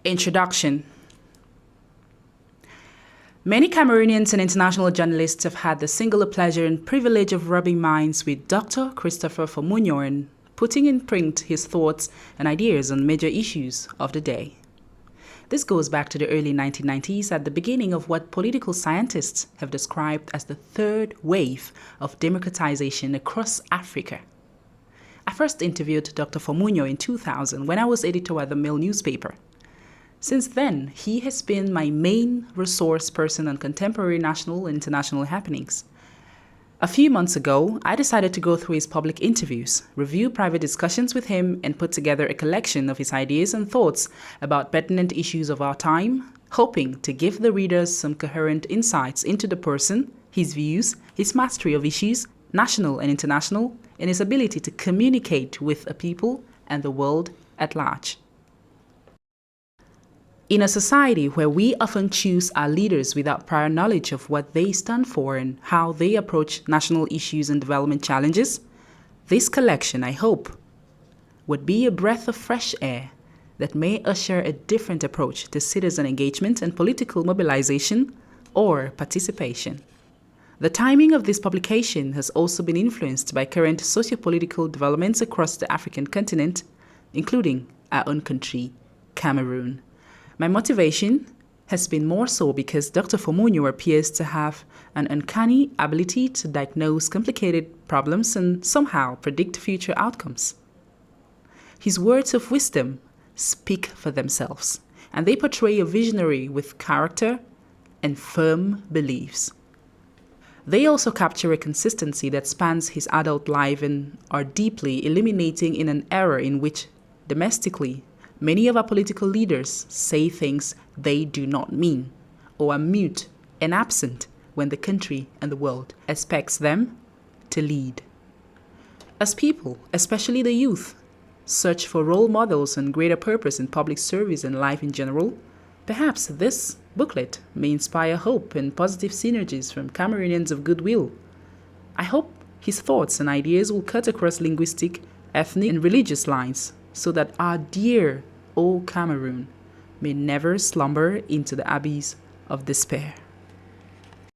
Introduction. Many Cameroonians and international journalists have had the singular pleasure and privilege of rubbing minds with Dr. Christopher Fomunyo and putting in print his thoughts and ideas on major issues of the day. This goes back to the early 1990s at the beginning of what political scientists have described as the third wave of democratization across Africa. I first interviewed Dr. Fomunyo in 2000 when I was editor at the Mail newspaper. Since then, he has been my main resource person on contemporary national and international happenings. A few months ago, I decided to go through his public interviews, review private discussions with him, and put together a collection of his ideas and thoughts about pertinent issues of our time, hoping to give the readers some coherent insights into the person, his views, his mastery of issues, national and international, and his ability to communicate with a people and the world at large. In a society where we often choose our leaders without prior knowledge of what they stand for and how they approach national issues and development challenges, this collection, I hope, would be a breath of fresh air that may usher a different approach to citizen engagement and political mobilization or participation. The timing of this publication has also been influenced by current socio-political developments across the African continent, including our own country, Cameroon. My motivation has been more so because Dr. Fomunyo appears to have an uncanny ability to diagnose complicated problems and somehow predict future outcomes. His words of wisdom speak for themselves, and they portray a visionary with character and firm beliefs. They also capture a consistency that spans his adult life and are deeply illuminating in an era in which, domestically, many of our political leaders say things they do not mean or are mute and absent when the country and the world expects them to lead. As people, especially the youth, search for role models and greater purpose in public service and life in general, perhaps this booklet may inspire hope and positive synergies from Cameroonians of goodwill. I hope his thoughts and ideas will cut across linguistic, ethnic, and religious lines so that our dear old Cameroon may never slumber into the abyss of despair.